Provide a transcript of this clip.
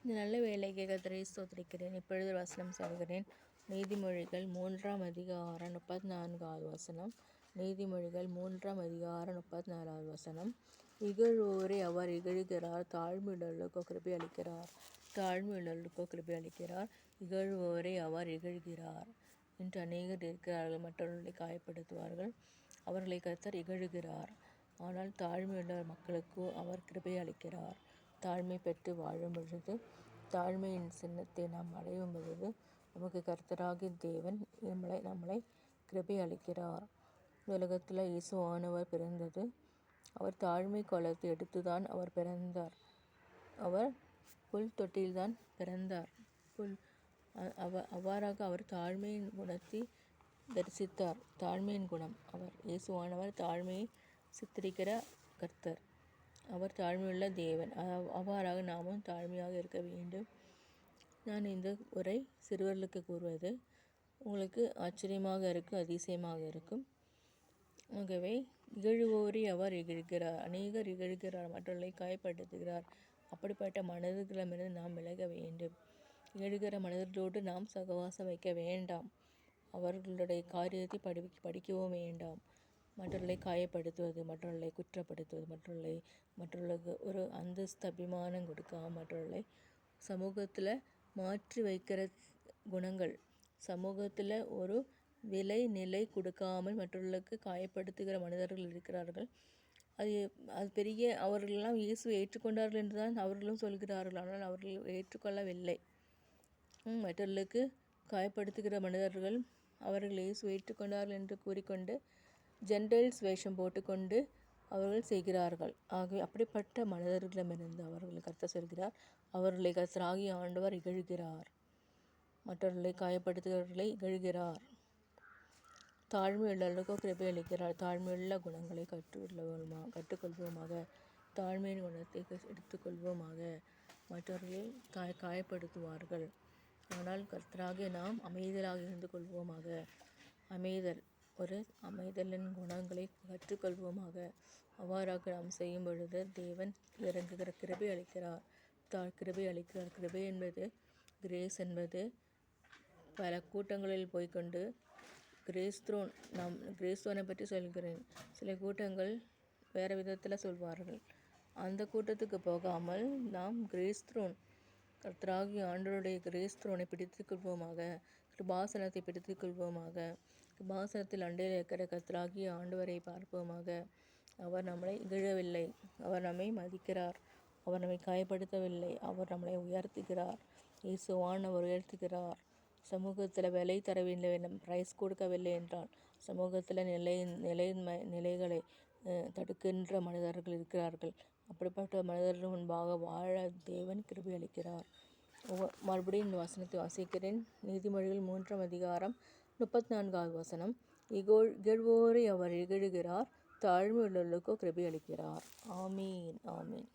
இந்த நல்ல வேலைக்கு கர்த்தரை ஸ்தோத்திரிக்கிறேன். இப்பொழுது வசனம் சொல்கிறேன். நீதிமொழிகள் 3ஆம் அதிகாரம் 34வது வசனம். நீதிமொழிகள் 3ஆம் அதிகாரம் 34வது வசனம். இகழ்வோரை அவர் இகழுகிறார், தாழ்மையுள்ளவர்களுக்கோ கிருபை அளிக்கிறார். தாழ்மையுள்ளவர்களுக்கோ கிருபை அளிக்கிறார். இகழ்வோரை அவர் இகழ்கிறார். இன்று அநேகர் இருக்கிறார்கள், மற்றவர்களை காயப்படுத்துவார்கள். அவர்களை கர்த்தர் இகழுகிறார். ஆனால் தாழ்மையுள்ள மக்களுக்கோ அவர் கிருபை அளிக்கிறார். தாழ்மை பெற்று வாழும் பொழுது, தாழ்மையின் சின்னத்தை நாம் அடையும் பொழுது, நமக்கு கர்த்தராகிய தேவன் நம்மளை கிருபை அளிக்கிறார். உலகத்தில் இயேசுவானவர் பிறந்தது, அவர் தாழ்மை கோலத்தை எடுத்துதான் அவர் பிறந்தார். அவர் புல் தொட்டில்தான் பிறந்தார். அவ்வாறாக அவர் தாழ்மையின் குணத்தை தரிசித்தார். தாழ்மையின் குணம் அவர் இயேசுவானவர் தாழ்மையை சித்தரிக்கிற கர்த்தர். அவர் தாழ்மையுள்ள தேவன். அவ்வாறாக நாமும் தாழ்மையாக இருக்க வேண்டும். நான் இந்த உரை சிறுவர்களுக்கு கூறுவது உங்களுக்கு ஆச்சரியமாக இருக்கும், அதிசயமாக இருக்கும். ஆகவே இகழுவோரை அவர் இகழ்கிறார். அநேகர் இகழ்கிறார், மற்றவர்களை காயப்படுத்துகிறார். அப்படிப்பட்ட மனிதர்களிடமிருந்து நாம் விலக வேண்டும். இகழுகிற மனிதர்களோடு நாம் சகவாசம் வைக்க வேண்டாம். அவர்களுடைய காரியத்தை படிக்கவும் வேண்டாம். மற்றவர்களை காயப்படுத்துவது, மற்றவர்களை குற்றப்படுத்துவது, மற்றவர்களுக்கு ஒரு அந்தஸ்து அபிமானம் கொடுக்காமல், மற்றவர்களை சமூகத்தில் மாற்றி வைக்கிற குணங்கள், சமூகத்தில் ஒரு விலை நிலை கொடுக்காமல் மற்றவர்களுக்கு காயப்படுத்துகிற மனிதர்கள் இருக்கிறார்கள். அது பெரிய அவர்களெல்லாம் இயேசுவை ஏற்றுக்கொண்டார்கள் என்று தான் அவர்களும் சொல்கிறார்கள். ஆனால் அவர்கள் ஏற்றுக்கொள்ளவில்லை. மற்றவர்களுக்கு காயப்படுத்துகிற மனிதர்கள் அவர்கள் இயேசுவை ஏற்றுக்கொண்டார்கள் என்று கூறிக்கொண்டு ஜென்டைல்ஸ் வேஷம் போட்டுக்கொண்டு அவர்கள் செய்கிறார்கள். ஆகவே அப்படிப்பட்ட மனிதர்களிடமிருந்து அவர்கள் கர்த்தர் சொல்கிறார், அவர்களை கர்த்தராகிய ஆண்டவர் இகழ்கிறார். மற்றவர்களை காயப்படுத்துகிறவர்களை இகழ்கிறார். தாழ்மையுள்ளவர்களுக்கோ கிருபை அளிக்கிறார். தாழ்மையுள்ள குணங்களை கற்றுக்கொள்வோமாக. தாழ்மையின் குணத்தை எடுத்துக்கொள்வோமாக. மற்றவர்களை காயப்படுத்துவார்கள். ஆனால் கர்த்தராகிய நாம் அமைதலாக இருந்து கொள்வோமாக. அமைதலின் குணங்களை கற்றுக்கொள்வோமாக. அவ்வாறாக நாம் செய்யும் பொழுது தேவன் இறங்குகிற கிருபை அளிக்கிறார். கிருபை அளிக்கிறார். கிருபை என்பது, கிரேஸ் என்பது பல கூட்டங்களில் போய்கொண்டு நாம் கிரேஸ்தோனை பற்றி சொல்கிறேன். சில கூட்டங்கள் வேறு விதத்தில் சொல்வார்கள். அந்த கூட்டத்துக்கு போகாமல் நாம் கிரேஸ்தோன், கர்த்தராகிய ஆண்டவருடைய கிரேஸ்தோனை பிடித்து கொள்வோமாக. கிருபாசனத்தை பிடித்து கொள்வோமாக. கிருபாசனத்தில் அண்டையில் இருக்கிற கர்த்தராகிய ஆண்டவரை பார்ப்போமாக. அவர் நம்மளை இகழவில்லை. அவர் நம்மை மதிக்கிறார். அவர் நம்மை காயப்படுத்தவில்லை. அவர் நம்மளை உயர்த்துகிறார். இயேசுவானவர் உயர்த்துகிறார். சமூகத்தில் விலை தரவில்லை, ப்ரைஸ் கொடுக்கவில்லை என்றால் சமூகத்தில் நிலைகளை தடுக்கின்ற மனிதர்கள் இருக்கிறார்கள். அப்படிப்பட்ட மனிதர்கள் முன்பாக வாழ தேவன் கிருபை அளிக்கிறார். மறுபடியும் இந்த வசனத்தை வாசிக்கிறேன். நீதிமொழிகள் 3ஆம் அதிகாரம் 34வது வசனம். இகழ்வோரை அவர் இகழுகிறார், தாழ்மையுள்ளவர்களுக்கோ கிருபை அளிக்கிறார். ஆமீன், ஆமீன்.